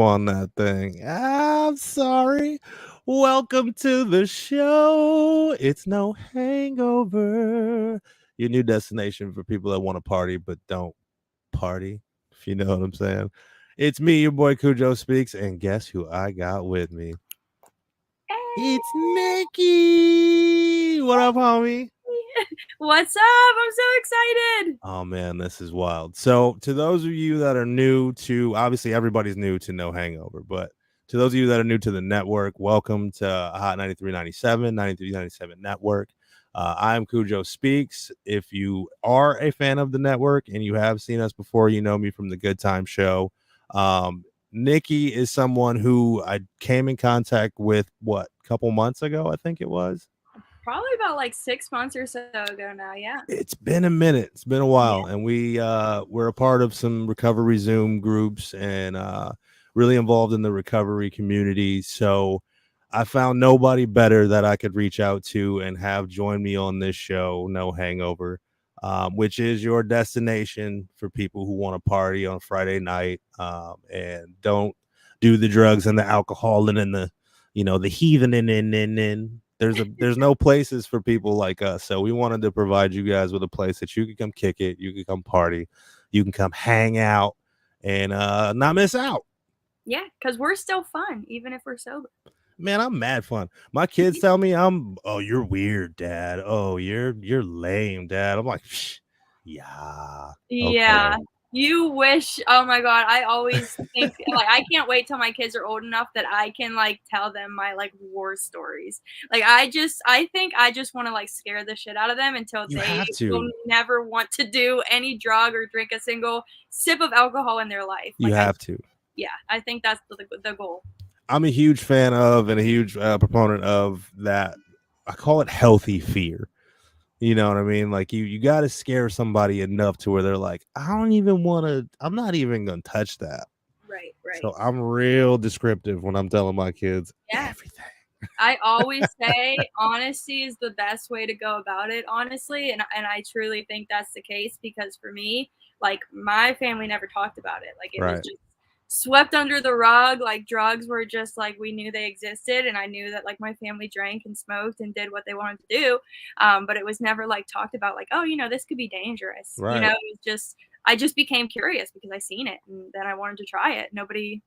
on that thing. I'm sorry. Welcome to the show. It's no hangover. Your new destination for people that want to party but don't party, if you know what I'm saying. It's me, your boy Kujo Speaks, and guess who I got with me? It's Nikki. What up, homie? What's up? I'm so excited. Oh man, this is wild. So, to those of you that are new to, obviously everybody's new to No Hangover, but to those of you that are new to the network, welcome to Hot 93.97, 93.97 Network. I'm Kujo Speaks. If you are a fan of the network and you have seen us before, you know me from the Good Time Show. Nikki is someone who I came in contact with, a couple months ago, I think it was. Probably about like 6 months or so ago now. Yeah. It's been a minute. It's been a while, Yeah. and we're a part of some recovery Zoom groups and really involved in the recovery community. So I found nobody better that I could reach out to and have join me on this show, No Hangover, which is your destination for people who want to party on Friday night and don't do the drugs and the alcohol and then the heathen in. There's no places for people like us. So we wanted to provide you guys with a place that you can come kick it, you can come party, you can come hang out and not miss out. Yeah, because we're still fun, even if we're sober. Man, I'm mad fun. My kids tell me you're weird, dad. Oh, you're lame, dad. I'm like, yeah. Yeah. Okay. You wish. Oh my God. I always think like I can't wait till my kids are old enough that I can like tell them my like war stories. Like I think I just want to like scare the shit out of them until You they have will to. never want to do any drug or drink a single sip of alcohol in their life. You have to. Yeah, I think that's the goal. I'm a huge fan of and a huge proponent of that. I call it healthy fear. You know what I mean? Like you got to scare somebody enough to where they're like, I'm not even going to touch that. Right, right. So I'm real descriptive when I'm telling my kids Yeah. everything. I always say honesty is the best way to go about it, honestly. And I truly think that's the case because for me, like my family never talked about it. Like it was Right. just swept under the rug. Like drugs were just like we knew they existed. And I knew that like my family drank and smoked and did what they wanted to do. But it was never like talked about like, oh, this could be dangerous. Right. It was just, I just became curious because I seen it and then I wanted to try it. Nobody,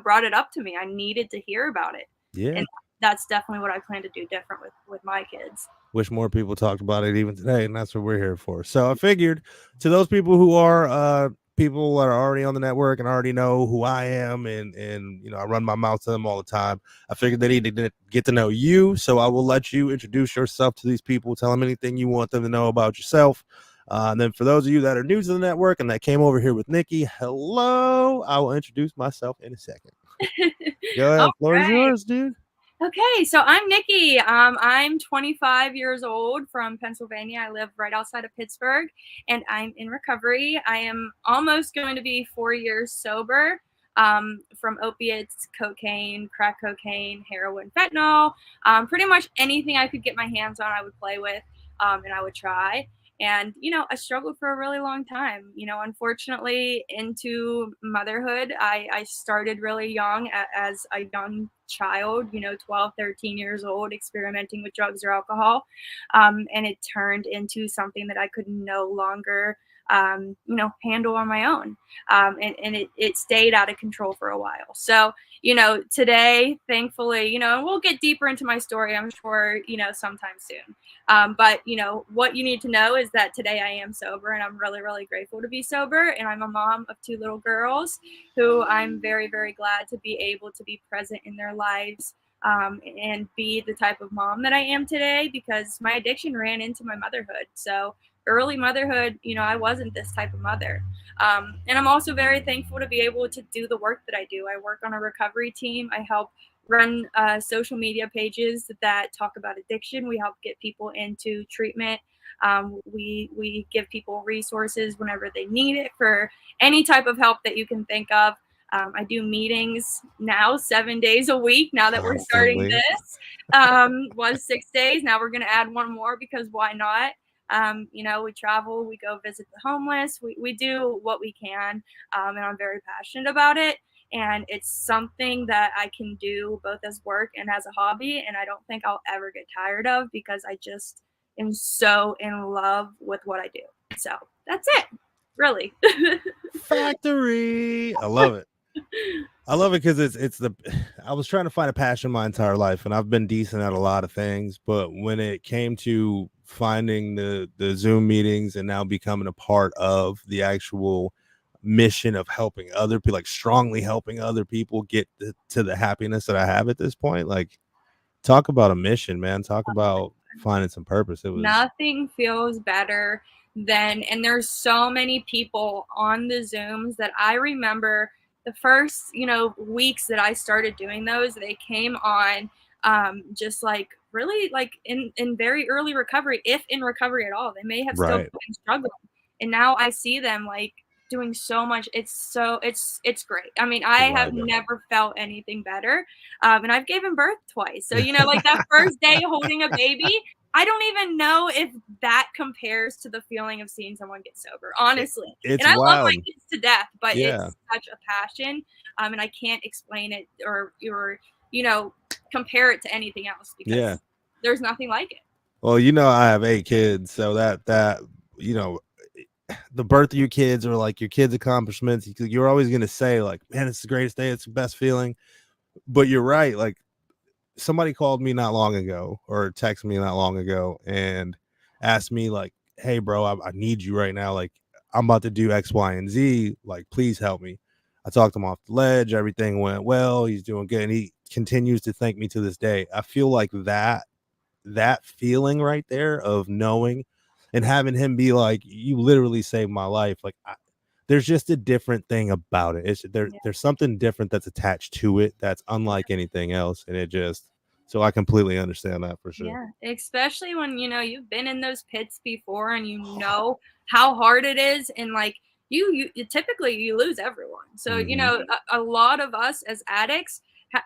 brought it up to me. I needed to hear about it. Yeah. And that's definitely what I plan to do different with my kids. Wish more people talked about it even today, and that's what we're here for. So I figured to those people who are people that are already on the network and already know who I am and I run my mouth to them all the time. I figured they need to get to know you. So I will let you introduce yourself to these people, tell them anything you want them to know about yourself. And then for those of you that are new to the network and that came over here with Nikki, hello. I will introduce myself in a second. Go ahead. All Floor is right. yours, dude. Okay, so I'm Nikki. I'm 25 years old from Pennsylvania. I live right outside of Pittsburgh, and I'm in recovery. I am almost going to be 4 years sober from opiates, cocaine, crack cocaine, heroin, fentanyl. Pretty much anything I could get my hands on, I would play with, and I would try. And, I struggled for a really long time. Unfortunately, into motherhood, I started really young as a young child, 12, 13 years old, experimenting with drugs or alcohol. And it turned into something that I could no longer, handle on my own. And it stayed out of control for a while. So, today, thankfully, and we'll get deeper into my story, I'm sure, sometime soon. But what you need to know is that today I am sober and I'm really, really grateful to be sober. And I'm a mom of 2 little girls who I'm very, very glad to be able to be present in their lives and be the type of mom that I am today because my addiction ran into my motherhood. So early motherhood, I wasn't this type of mother. And I'm also very thankful to be able to do the work that I do. I work on a recovery team. I help run social media pages that talk about addiction. We help get people into treatment. We give people resources whenever they need it for any type of help that you can think of. I do meetings now 7 days a week. Now that we're starting this, was 6 days. Now we're going to add one more because why not? We travel, we go visit the homeless, we do what we can, and I'm very passionate about it. and it's something that I can do both as work and as a hobby, and I don't think I'll ever get tired of because I just am so in love with what I do. So that's it, really. Factory. I love it. I love it because it's the I was trying to find a passion my entire life, and I've been decent at a lot of things, but when it came to finding the Zoom meetings and now becoming a part of the actual mission of helping other people, like strongly helping other people get to the happiness that I have at this point, like talk about a mission, man. Talk about finding some purpose. It was Nothing feels better than, and there's so many people on the Zooms that I remember the first, weeks that I started doing those, they came on just like really like in very early recovery, if in recovery at all. They may have still right. been struggling. And now I see them like doing so much. It's great. I mean, I have Right. never felt anything better. And I've given birth twice. So, like that first day holding a baby, I don't even know if that compares to the feeling of seeing someone get sober, honestly. It's And I love my wild. kids to death, but Yeah. it's such a passion, and I can't explain it or compare it to anything else because there's nothing like it. Well, I have 8 kids, so that you know, the birth of your kids or like your kids' accomplishments, you're always gonna say like, man, it's the greatest day, it's the best feeling. But you're right, like somebody called me not long ago or texted me not long ago and asked me like, hey bro, I need you right now. Like I'm about to do X, Y, and Z. Like, please help me. I talked him off the ledge. Everything went well. He's doing good. And he continues to thank me to this day. I feel like that feeling right there of knowing and having him be like, you literally saved my life. Like there's just a different thing about it. There's something different that's attached to it that's unlike anything else. And so I completely understand that for sure. Yeah, especially when you've been in those pits before and you know how hard it is, and like you typically you lose everyone. So a lot of us as addicts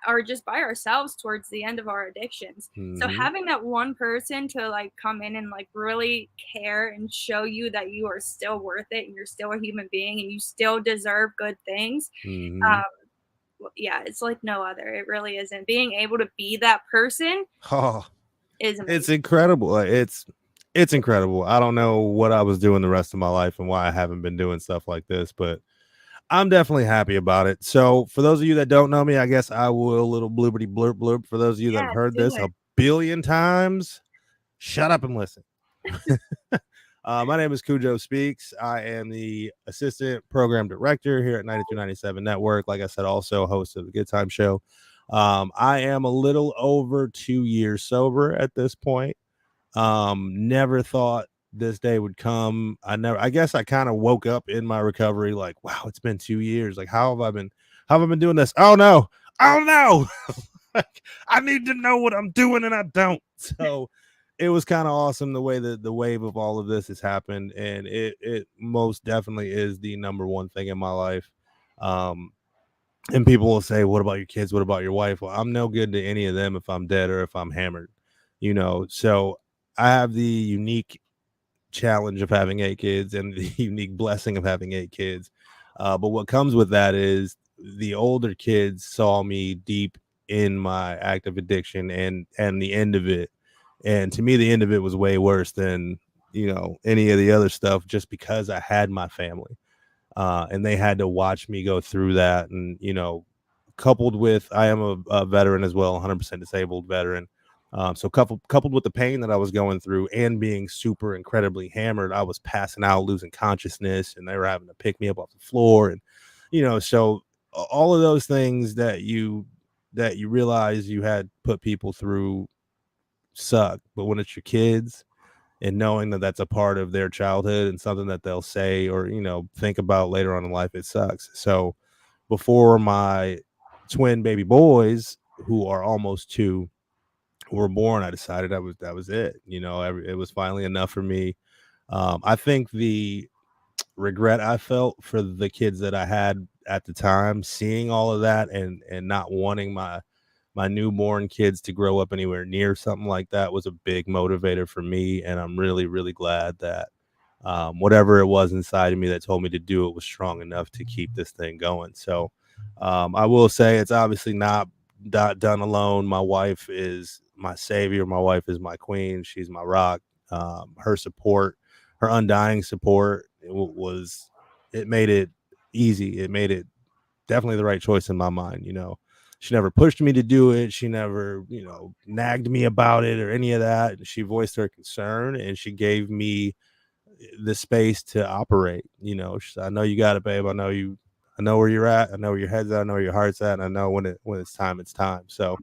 are just by ourselves towards the end of our addictions. So having that one person to like come in and like really care and show you that you are still worth it and you're still a human being and you still deserve good things. Yeah, it's like no other. It really isn't. Being able to be that person is amazing. It's incredible. Like, it's incredible. I don't know what I was doing the rest of my life and why I haven't been doing stuff like this, but I'm definitely happy about it. So for those of you that don't know me, I guess I will a little blurby blurb blurb. For those of you that have heard this a billion times, shut up and listen. My name is Kujo Speaks. I am the assistant program director here at 9297 Network. Like I said, also host of the Good Time Show. I am a little over 2 years sober at this point. Never thought this day would come. I guess I kind of woke up in my recovery like, wow, it's been 2 years. Like, how have I been doing this? Oh no. Like, I need to know what I'm doing and I don't. So it was kind of awesome the way that the wave of all of this has happened, and it most definitely is the number one thing in my life. And people will say, what about your kids? What about your wife? Well, I'm no good to any of them if I'm dead or if I'm hammered, so I have the unique challenge of having 8 kids and the unique blessing of having 8 kids. But what comes with that is the older kids saw me deep in my active addiction and the end of it. And to me, the end of it was way worse than, any of the other stuff, just because I had my family. And they had to watch me go through that. And, coupled with, I am a veteran as well, 100% disabled veteran. So coupled with the pain that I was going through and being super incredibly hammered, I was passing out, losing consciousness, and they were having to pick me up off the floor. And, so all of those things that you realize you had put people through suck. But when it's your kids and knowing that that's a part of their childhood and something that they'll say or, think about later on in life, it sucks. So before my twin baby boys, who are almost 2, were born, I decided that was it. It was finally enough for me. I think the regret I felt for the kids that I had at the time, seeing all of that and not wanting my newborn kids to grow up anywhere near something like that, was a big motivator for me. And I'm really, really glad that whatever it was inside of me that told me to do it was strong enough to keep this thing going. So I will say it's obviously not done alone. My wife is my savior. My wife is my queen. She's my rock. Her support, her undying support, it made it easy. It made it definitely the right choice in my mind. She never pushed me to do it. She never, nagged me about it or any of that. She voiced her concern and she gave me the space to operate. She said, I know you got it, babe. I know where you're at. I know where your head's at. I know where your heart's at. And I know when it's time, it's time. So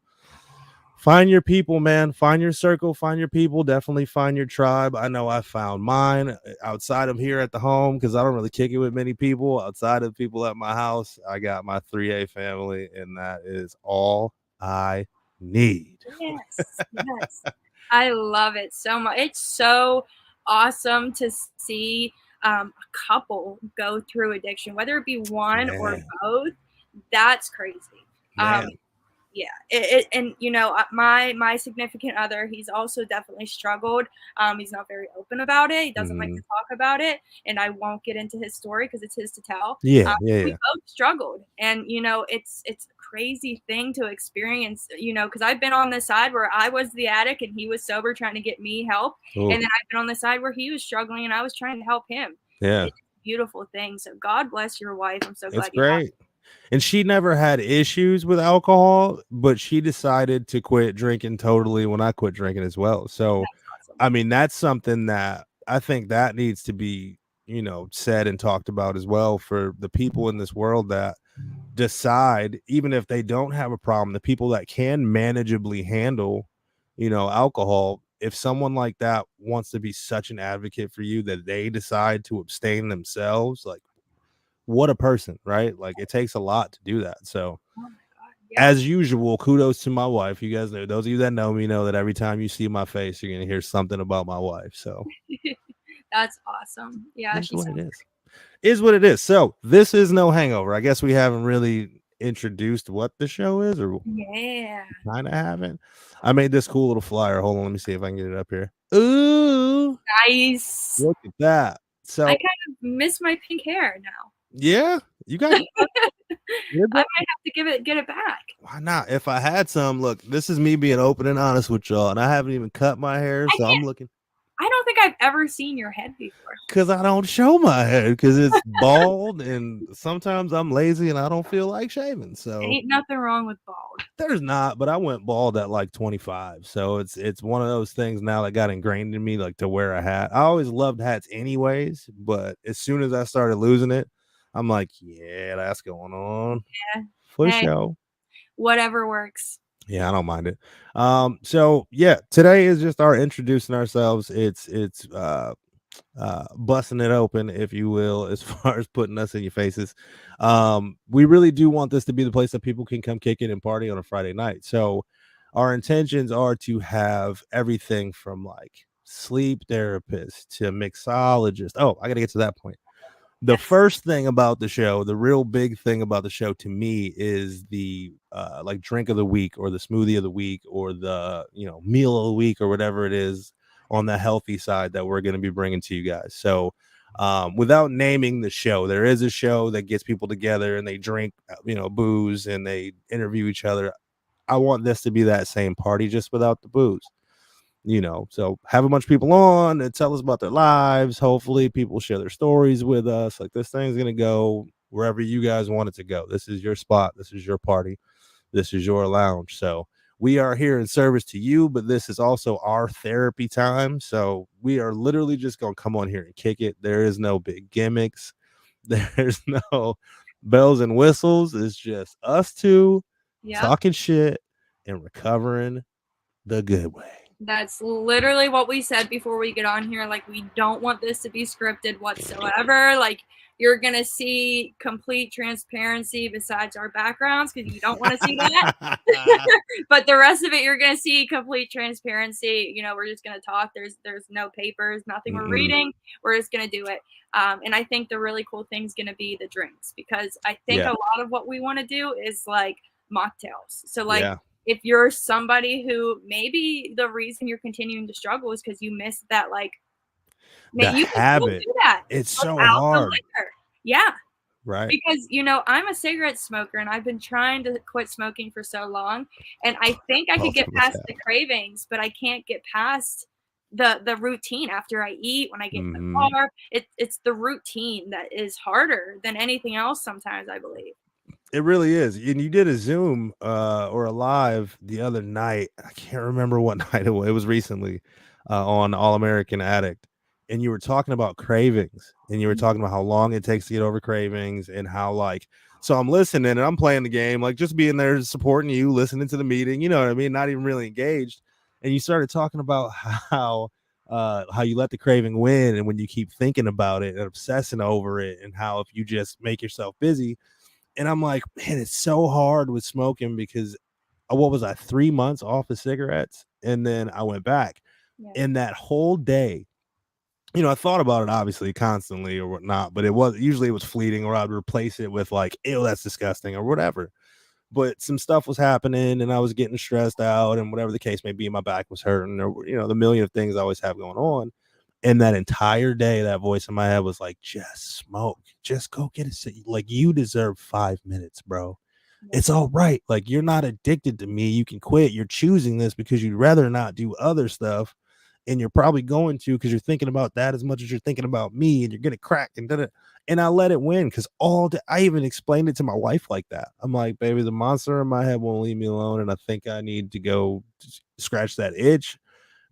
find your people, man. Find your circle, find your people. Definitely find your tribe. I know I found mine outside of here at the home because I don't really kick it with many people. Outside of people at my house, I got my 3A family, and that is all I need. Yes, yes. I love it so much. It's so awesome to see a couple go through addiction, whether it be one or Man, both. That's crazy. Um, man. yeah, and my significant other, he's also definitely struggled. He's not very open about it. He doesn't like to Mhm. talk about it, and I won't get into his story because it's his to tell. Yeah, yeah, We yeah. both struggled, and it's a crazy thing to experience. Because I've been on the side where I was the addict and he was sober, trying to get me help, Oh, and then I've been on the side where he was struggling and I was trying to help him. yeah. It's a beautiful thing. So God bless your wife. I'm so It's glad you have. great. And she never had issues with alcohol, but she decided to quit drinking totally when I quit drinking as well. So, That's awesome. I mean, that's something that I think that needs to be, said and talked about as well for the people in this world that decide, even if they don't have a problem, the people that can manageably handle, alcohol. If someone like that wants to be such an advocate for you that they decide to abstain themselves, like what a person, right? Like it takes a lot to do that. So Oh my God. Yeah. as usual, kudos to my wife. You guys know, those of you that know me know that every time you see my face, you're gonna hear something about my wife. So That's awesome. Yeah, it is she what it sounds is. Is what it is. So this is no hangover. I guess we haven't really introduced what the show is, or great. Yeah. kind of haven't. I made this cool little flyer. Hold on, let me see if I can get it up here. Ooh, Nice. look at that. I So kind of miss my pink hair now. yeah, you got you're I good. might have to get it back. Why not? If I had some, look, this is me being open and honest with y'all, and I haven't even cut my hair, I so I'm can't. looking I don't think I've ever seen your head before. because I don't show my head because it's bald, and sometimes I'm lazy and I don't feel like shaving. So Ain't nothing wrong with bald. there's not, but I went bald at like 25, so it's one of those things now that got ingrained in me, like to wear a hat. I always loved hats, anyways, but as soon as I started losing it, I'm like, yeah, that's going on Yeah. for Hey, sure. whatever works. Yeah, I don't mind it. So yeah, today is just our introducing ourselves. It's busting it open, if you will, as far as putting us in your faces. We really do want this to be the place that people can come kick it and party on a Friday night. So our intentions are to have everything from like sleep therapist to mixologist. Oh, I gotta get to that point. The Yes. first thing about the show, the real big thing about the show to me is the like drink of the week or the smoothie of the week or the meal of the week or whatever it is on the healthy side that we're going to be bringing to you guys. So without naming the show, there is a show that gets people together and they drink booze and they interview each other. I want this to be that same party, just without the booze. So have a bunch of people on and tell us about their lives. Hopefully people share their stories with us. Like this thing's going to go wherever you guys want it to go. This is your spot. This is your party. This is your lounge. So we are here in service to you, but this is also our therapy time. So we are literally just going to come on here and kick it. There is no big gimmicks. There's no bells and whistles. It's just us two Yep. talking shit and recovering the good way. That's literally what we said before we get on here. Like, we don't want this to be scripted whatsoever. Like, you're going to see complete transparency besides our backgrounds because you don't want to see that. But the rest of it, you're going to see complete transparency. We're just going to talk. There's no papers, nothing we're reading. We're just going to do it. And I think the really cool thing is going to be the drinks because I think Yeah. a lot of what we want to do is like mocktails. So, like, Yeah. if you're somebody who maybe the reason you're continuing to struggle is because you missed that, like, The you can still habit. do that It's so without the hard. liquor. Yeah. Right. Because, I'm a cigarette smoker and I've been trying to quit smoking for so long. And I think I could Both get of us past have. the cravings, but I can't get past the routine after I eat, when I get in the Hmm. car. It's the routine that is harder than anything else sometimes, I believe. It really is. And you did a Zoom or a live the other night. I can't remember what night it was. It was recently on All American Addict. And you were talking about cravings and you were talking about how long it takes to get over cravings and how, like, so I'm listening and I'm playing the game, like just being there supporting you, listening to the meeting, you know what I mean? Not even really engaged. And you started talking about how you let the craving win, and when you keep thinking about it and obsessing over it, and how if you just make yourself busy. And I'm like, man, it's so hard with smoking because what was I, 3 months off of cigarettes? And then I went back. Yeah. And that whole day, I thought about it obviously constantly or whatnot, but it was fleeting, or I'd replace it with like, ew, that's disgusting or whatever. But some stuff was happening and I was getting stressed out and whatever the case may be, my back was hurting, or the million of things I always have going on. And that entire day, that voice in my head was like, just smoke, just go get it. Like, you deserve 5 minutes, bro. Yeah. It's all right. Like, you're not addicted to me. You can quit. You're choosing this because you'd rather not do other stuff. And you're probably going to, because you're thinking about that as much as you're thinking about me, and you're gonna crack and da. And I let it win because I even explained it to my wife like that. I'm like, baby, the monster in my head won't leave me alone, and I think I need to go scratch that itch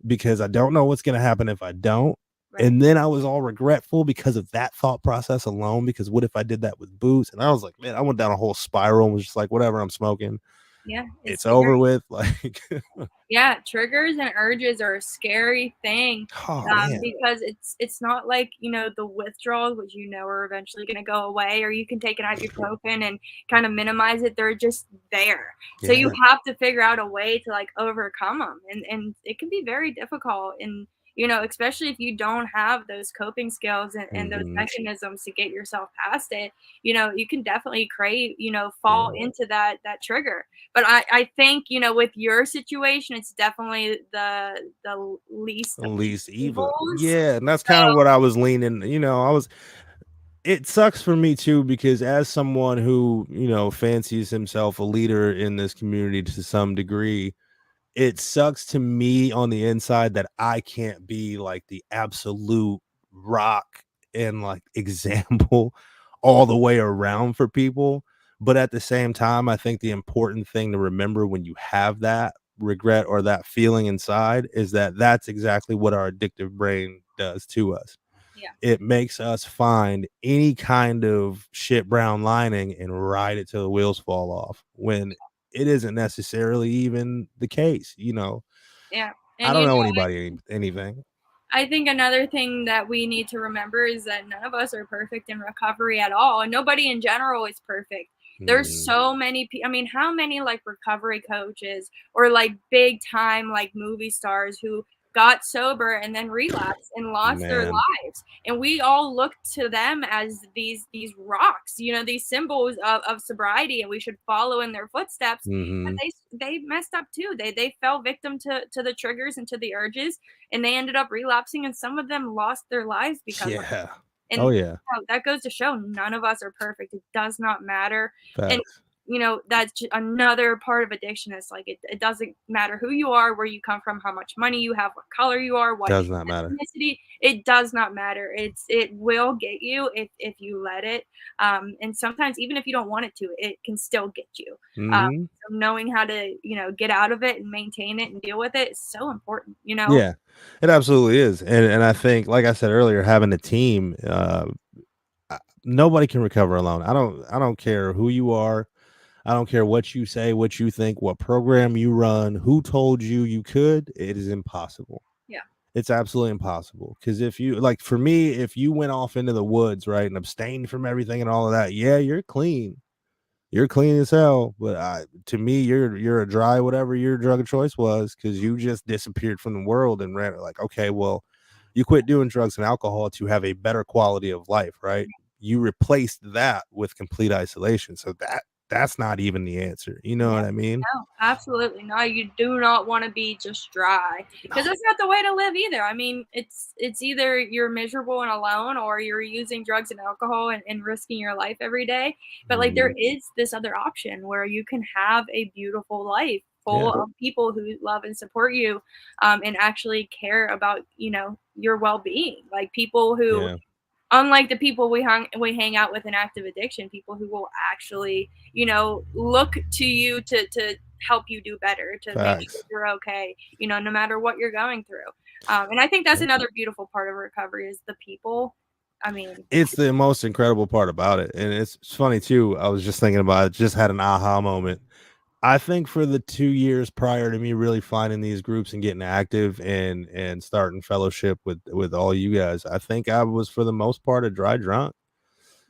because I don't know what's gonna happen if I don't. Right. And then I was all regretful because of that thought process alone. Because what if I did that with booze? And I was like, man, I went down a whole spiral and was just like, whatever, I'm smoking. Yeah. It's Scary. over with. Like, Yeah, triggers and urges are a scary thing, oh man. because it's not like, the withdrawals, which are eventually going to go away, or you can take an ibuprofen and kind of minimize it. They're just there. So you Yeah. have to figure out a way to like overcome them, and it can be very difficult. And especially if you don't have those coping skills and those Hmm. mechanisms to get yourself past it, you can definitely crave, fall Yeah. into that trigger. But I think, with your situation, it's definitely the least of the Least evil. evils. Yeah, and that's So kind of what I was leaning, I was it sucks for me too because as someone who, fancies himself a leader in this community to some degree, it sucks to me on the inside that I can't be like the absolute rock and like example all the way around for people. But at the same time, I think the important thing to remember when you have that regret or that feeling inside is that that's exactly what our addictive brain does to us. yeah, It makes us find any kind of shit brown lining and ride it till the wheels fall off when it isn't necessarily even the case. yeah, I and don't know anybody anything. I think another thing that we need to remember is that none of us are perfect in recovery at all, and nobody in general is perfect. There's Mhm. so many people. I mean, how many like recovery coaches or like big time like movie stars who got sober and then relapsed and lost their Man. lives, and we all look to them as these rocks, these symbols of sobriety, and we should follow in their footsteps. But Mhm. they messed up too. They fell victim to the triggers and to the urges, and they ended up relapsing, and some of them lost their lives because of Yeah. it. And Oh, yeah. that goes to show none of us are perfect. It does not matter. And Facts. that's another part of addiction. Is like it doesn't matter who you are, where you come from, how much money you have, what color you are, what Does not matter. ethnicity. It does not matter. It will get you if you let it. And sometimes even if you don't want it to, it can still get you. um, Mhm. so knowing how to get out of it and maintain it and deal with it is so important. Yeah. It absolutely is. And I think, like I said earlier, having a team, nobody can recover alone. I don't care who you are. I don't care what you say, what you think, what program you run, who told you you could. It is impossible. Yeah. It's absolutely impossible. Because if you, like, for me, if you went off into the woods, right, and abstained from everything and all of that, yeah, you're clean. You're clean as hell. But to me, you're a dry whatever your drug of choice was, because you just disappeared from the world and ran. Like, okay, well, you quit doing drugs and alcohol to have a better quality of life, right? You replaced that with complete isolation. So that's not even the answer. You know Yeah. what I mean? No, absolutely. No, you do not want to be just dry because No. that's not the way to live either. I mean, it's either you're miserable and alone or you're using drugs and alcohol and risking your life every day. But like there Mhm. is this other option where you can have a beautiful life full Yeah. of people who love and support you and actually care about, your well-being. Like people who Yeah. unlike the people we hang out with in active addiction, people who will actually, look to you to help you do better, to make sure Facts. you're okay, no matter what you're going through. And I think that's Yeah. another beautiful part of recovery is the people. I mean, It's the most incredible part about it. And it's funny too. I was just thinking about it, just had an aha moment. I think for the 2 years prior to me really finding these groups and getting active and starting fellowship with all you guys, I think I was for the most part a dry drunk.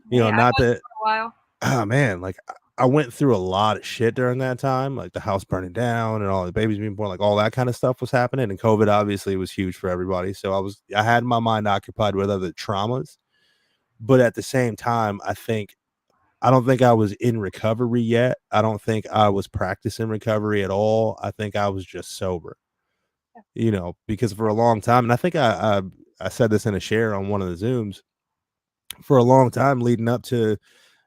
hey, I Not was that for a while. oh man, like I went through a lot of shit during that time, like the house burning down and all the babies being born, like all that kind of stuff was happening. And COVID obviously was huge for everybody. So I had my mind occupied with other traumas. But at the same time, I don't think I was in recovery yet. I don't think I was practicing recovery at all. I think I was just sober, because for a long time, and I think I said this in a share on one of the Zooms for a long time leading up to,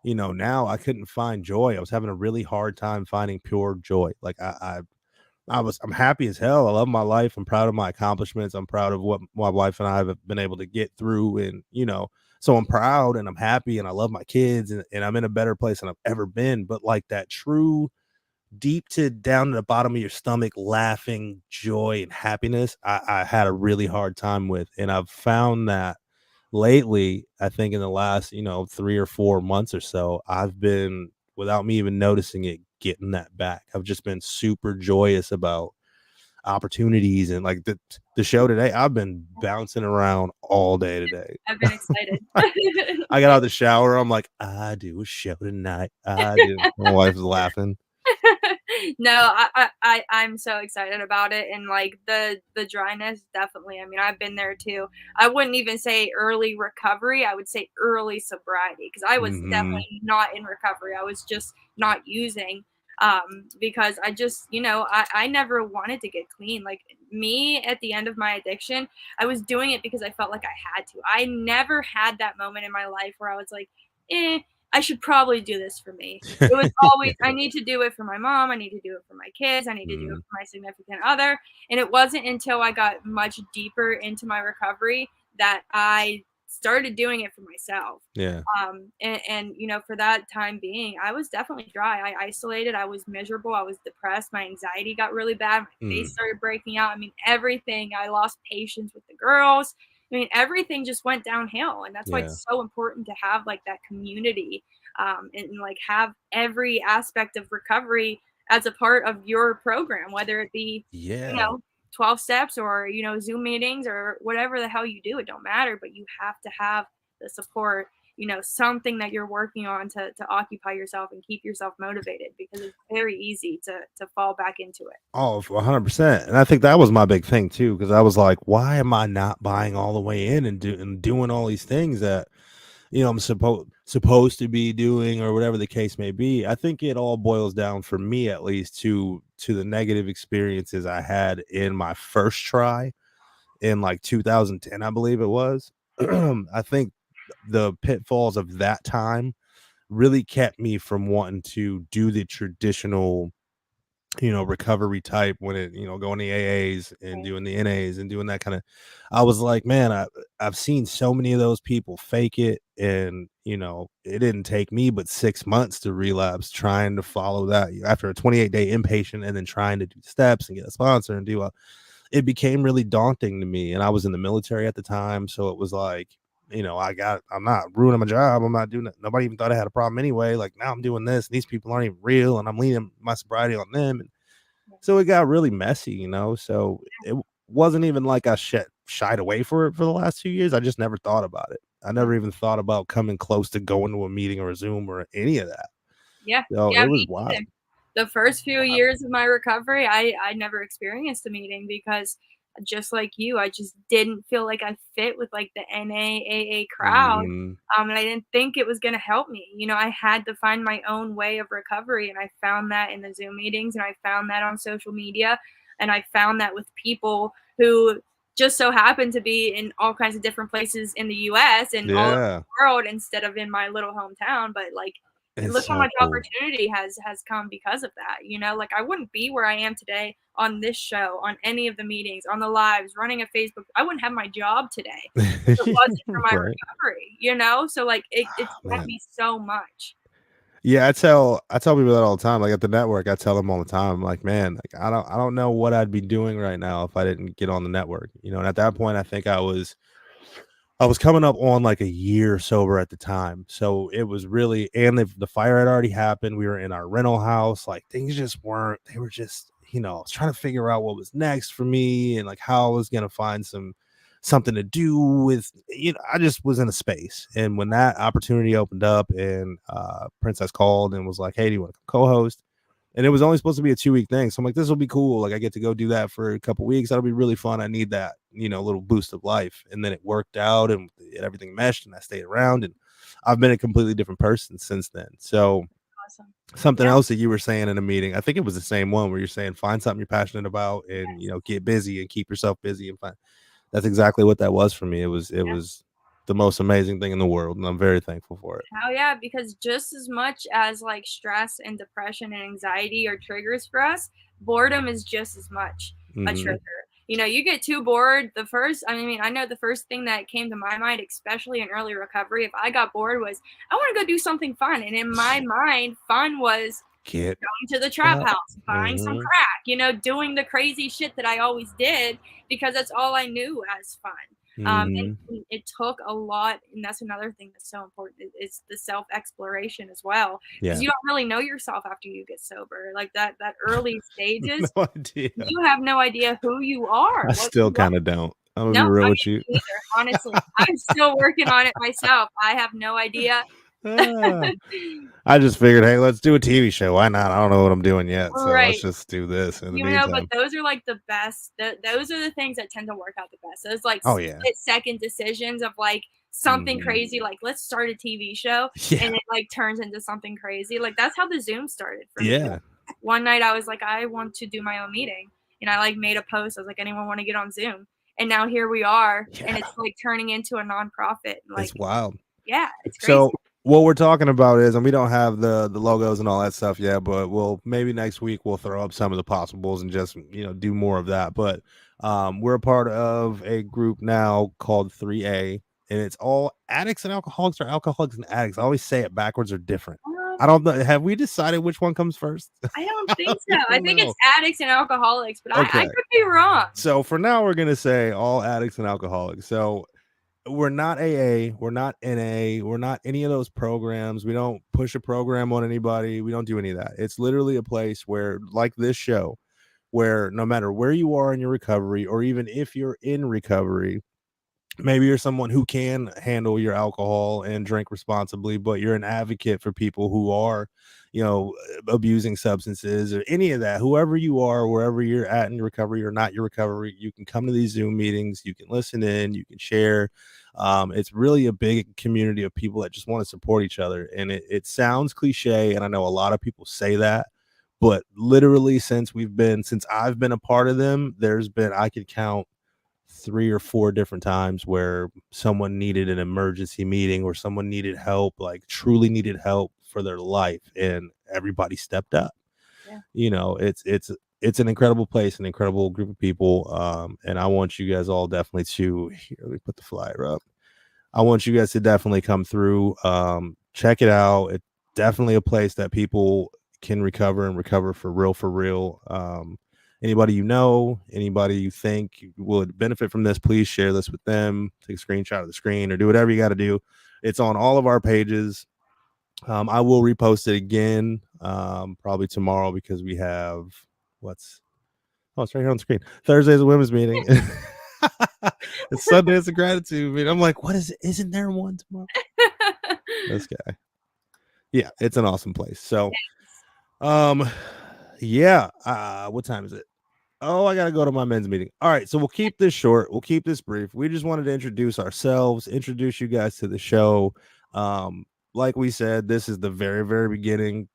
now I couldn't find joy. I was having a really hard time finding pure joy. Like I'm happy as hell. I love my life. I'm proud of my accomplishments. I'm proud of what my wife and I have been able to get through. And, so I'm proud and I'm happy and I love my kids and I'm in a better place than I've ever been. But like that true deep to down to the bottom of your stomach, laughing joy and happiness, I had a really hard time with. And I've found that lately, I think in the last, 3 or 4 months or so, I've been, without me even noticing it, getting that back. I've just been super joyous about opportunities and like the show today. I've been bouncing around all day today. I've been excited. I got out of the shower. I'm like, I do a show tonight. I do. My wife's laughing. No, I'm so excited about it, and like the dryness, definitely. I mean, I've been there too. I wouldn't even say early recovery. I would say early sobriety because I was Hmm. definitely not in recovery. I was just not using because I just, I never wanted to get clean. Like me at the end of my addiction, I was doing it because I felt like I had to. I never had that moment in my life where I was like, eh, I should probably do this for me. It was always, I need to do it for my mom. I need to do it for my kids. I need to do it Mm, for my significant other. And it wasn't until I got much deeper into my recovery that I started doing it for myself. yeah. And for that time being, I was definitely dry. I isolated. I was miserable. I was depressed. My anxiety got really bad. My face Mm, started breaking out. I mean, everything. I lost patience with the girls. I mean, everything just went downhill. And that's why yeah. it's so important to have like that community and like have every aspect of recovery as a part of your program, whether it be, you Yeah. know, 12 steps or, Zoom meetings or whatever the hell you do, it don't matter, but you have to have the support, something that you're working on to occupy yourself and keep yourself motivated because it's very easy to fall back into it. Oh, 100%. And I think that was my big thing too, because I was like, why am I not buying all the way in and doing all these things that, I'm supposed to be doing or whatever the case may be. I think it all boils down for me at least to the negative experiences I had in my first try in like 2010, I believe it was. I think the pitfalls of that time really kept me from wanting to do the traditional recovery type when going to AAs and Right. doing the NAs and doing that kind of. I was like, man, I've seen so many of those people fake it, and it didn't take me but 6 months to relapse trying to follow that after a 28-day inpatient and then trying to do steps and get a sponsor and it became really daunting to me. And I was in the military at the time, so it was like, I'm not ruining my job. I'm not doing it. Nobody even thought I had a problem anyway. Like now I'm doing this, and these people aren't even real, and I'm leaning my sobriety on them. And so it got really messy. So it wasn't even like I shied away for it for the last 2 years. I just never thought about it. I Yeah. never even thought about coming close to going to a meeting or a Zoom or any of that. Yeah. So Yeah, it was me wild. neither. The first few years of my recovery, I never experienced a meeting because just like you, I just didn't feel like I fit with like the NAAA crowd. Hmm. And I didn't think it was going to help me. I had to find my own way of recovery. And I found that in the Zoom meetings, and I found that on social media. And I found that with people who just so happen to be in all kinds of different places in the US and all over Yeah, the world instead of in my little hometown. But like, it's look how so much cool. opportunity has come because of that. Like I wouldn't be where I am today on this show, on any of the meetings, on the lives, running a Facebook. I wouldn't have my job today if it wasn't for my Right. recovery. So like it's Oh, taught man. me so much. Yeah, I tell people that all the time. Like at the network, I tell them all the time, like, man, like I don't know what I'd be doing right now if I didn't get on the network. And at that point I think I was coming up on like a year sober at the time. So it was really, and the fire had already happened. We were in our rental house. Like things just weren't, they were just, I was trying to figure out what was next for me and like how I was going to find something to do with, I just was in a space. And when that opportunity opened up and Princess called and was like, hey, do you want to co-host? And it was only supposed to be a 2-week thing. So I'm like, this will be cool. Like I get to go do that for a couple weeks. That'll be really fun. I need that, little boost of life. And then it worked out and everything meshed and I stayed around and I've been a completely different person since then. So Awesome. something Yeah. else that you were saying in a meeting, I think it was the same one where you're saying find something you're passionate about and, get busy and keep yourself busy and find. That's exactly what that was for me. It was the most amazing thing in the world. And I'm very thankful for it. Hell yeah, because just as much as like stress and depression and anxiety are triggers for us, boredom is just as much a Hmm. trigger. You get too bored. I know the first thing that came to my mind, especially in early recovery, if I got bored, was I want to go do something fun. And in my mind, fun was Get going to the trap up. house, buying some Hmm. crack, doing the crazy shit that I always did because that's all I knew as fun. Hmm. And it took a lot, and that's another thing that's so important is the self exploration as well, because Yeah. you don't really know yourself after you get sober. Like that early No stages, idea. you have no idea who you are, I what still you like. kind of don't. I'm gonna No, be real I with you. mean, either. Honestly, I'm still working on it myself. I have no idea. Ah, I just figured, hey, let's do a TV show. Why not? I don't know what I'm doing yet, so let's Right. just do this in the But meantime. those are like the best. Those are the things that tend to work out the best. Those like Oh yeah. split-second decisions of like something Hmm. crazy, like let's start a TV show, Yeah. and it like turns into something crazy. Like that's how the Zoom started for me. Yeah. One night I was like, I want to do my own meeting, and I like made a post. I was like, anyone want to get on Zoom? And now here we are, and Yeah. it's like turning into a nonprofit. Like, It's wild. yeah, it's crazy. So what we're talking about is, and we don't have the logos and all that stuff yet, but we'll maybe next week we'll throw up some of the possibles and just do more of that. But we're a part of a group now called 3A, and it's all addicts and alcoholics, or alcoholics and addicts. I always say it backwards or different. I don't know. Have we decided which one comes first? I don't I think don't so. I even think it's know. addicts and alcoholics, but I Okay. could be wrong. So for now, we're gonna say all addicts and alcoholics. So we're not AA, we're not NA, we're not any of those programs. We don't push a program on anybody. We don't do any of that. It's literally a place where, like this show, where no matter where you are in your recovery, or even if you're in recovery, maybe you're someone who can handle your alcohol and drink responsibly, but you're an advocate for people who are, abusing substances or any of that. Whoever you are, wherever you're at in your recovery or not your recovery, you can come to these Zoom meetings, you can listen in, you can share. It's really a big community of people that just want to support each other. And it sounds cliche, and I know a lot of people say that, but literally since I've been a part of them, I could count 3 or 4 different times where someone needed an emergency meeting or someone needed help, like truly needed help for their life, and everybody stepped up. Yeah. It's an incredible place, an incredible group of people. And I want you guys all definitely to here, let me put the flyer up. I want you guys to definitely come through, check it out. It's definitely a place that people can recover and recover for real, for real. Anybody anybody you think would benefit from this, please share this with them. Take a screenshot of the screen or do whatever you got to do. It's on all of our pages. I will repost it again, probably tomorrow, because we have it's right here on the screen. Thursday's a women's meeting. It's Sunday, it's a gratitude meeting. I'm like, what is it? Isn't there one tomorrow? This guy. Yeah, it's an awesome place. So, yeah. What time is it? Oh, I gotta go to my men's meeting. All right, so we'll keep this short. We'll keep this brief. We just wanted to introduce ourselves, introduce you guys to the show. Like we said, this is the very, very beginning.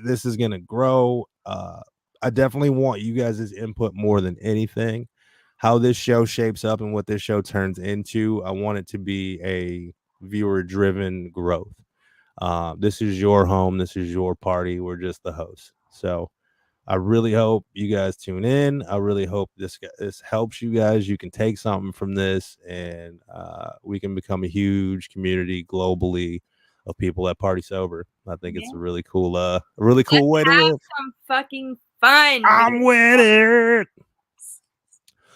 This is gonna grow. I definitely want you guys' input more than anything. How this show shapes up and what this show turns into. I want it to be a viewer-driven growth. This is your home. This is your party. We're just the hosts. So I really hope you guys tune in. I really hope this helps you guys. You can take something from this, and we can become a huge community globally of people that party sober. I think it's Yeah. a really cool way to Have live. some fucking fun. I'm with it.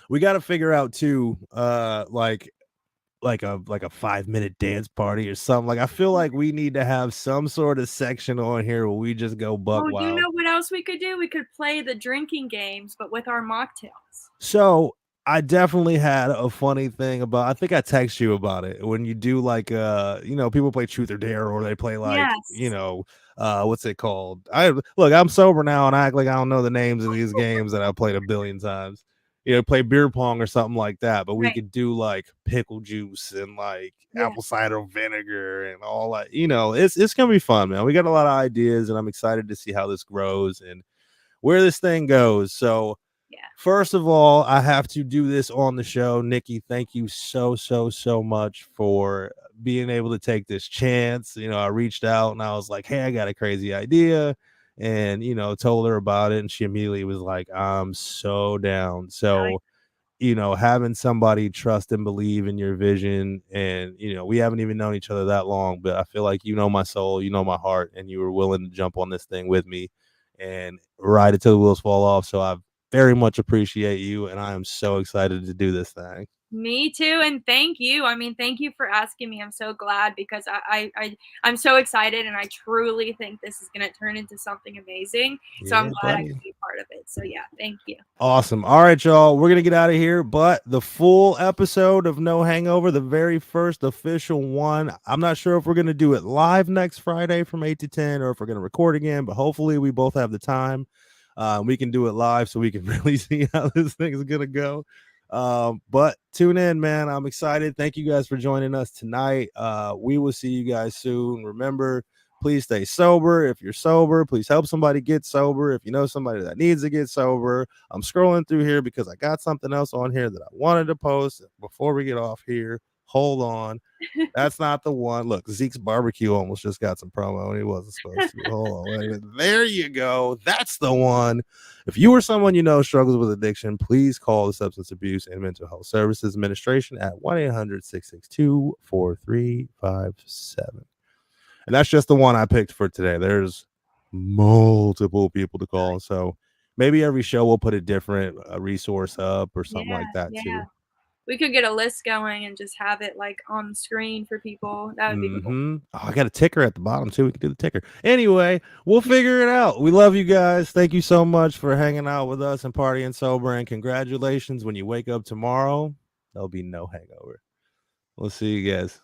We got to figure out too, like a 5-minute dance party or something. Like I feel like we need to have some sort of section on here where we just go buck Oh, you wild. know what else we could do? We could play the drinking games, but with our mocktails. So I definitely had a funny thing about. I think I text you about it when you do like people play truth or dare, or they play like Yes. what's it called? I'm sober now and I act like I don't know the names of these games that I played a billion times. Play beer pong or something like that. But we Right. could do like pickle juice and like Yeah. apple cider vinegar and all that. It's gonna be fun, man. We got a lot of ideas, and I'm excited to see how this grows and where this thing goes. So Yeah. first of all, I have to do this on the show. Nikki, thank you so, so, so much for being able to take this chance. I reached out and I was like, hey, I got a crazy idea. And, told her about it. And she immediately was like, I'm so down. So, having somebody trust and believe in your vision. And, we haven't even known each other that long, but I feel like you know my soul, you know my heart, and you were willing to jump on this thing with me and ride it till the wheels fall off. So I very much appreciate you, and I am so excited to do this thing. Me too, and thank you. I mean, thank you for asking me. I'm so glad because I'm so excited, and I truly think this is going to turn into something amazing. So I'm Yeah, glad I buddy. could be part of it. So yeah, thank you. Awesome. All right, y'all. We're going to get out of here, but the full episode of No Hangover, the very first official one, I'm not sure if we're going to do it live next Friday from 8 to 10 or if we're going to record again, but hopefully we both have the time. We can do it live so we can really see how this thing is going to go. But tune in, man. I'm excited. Thank you guys for joining us tonight. We will see you guys soon. Remember, please stay sober. If you're sober, please help somebody get sober. If you know somebody that needs to get sober, I'm scrolling through here because I got something else on here that I wanted to post before we get off here. Hold on. That's not the one. Look, Zeke's barbecue almost just got some promo and he wasn't supposed to. Hold on. Wait a minute. There you go. That's the one. If you or someone you know struggles with addiction, please call the Substance Abuse and Mental Health Services Administration at 1-800-662-4357. And that's just the one I picked for today. There's multiple people to call. So maybe every show we'll put a different resource up or something like that too. We could get a list going and just have it like on the screen for people. That would be cool. Oh, I got a ticker at the bottom too. We can do the ticker. Anyway, we'll figure it out. We love you guys. Thank you so much for hanging out with us and partying sober. And congratulations when you wake up tomorrow. There'll be no hangover. We'll see you guys.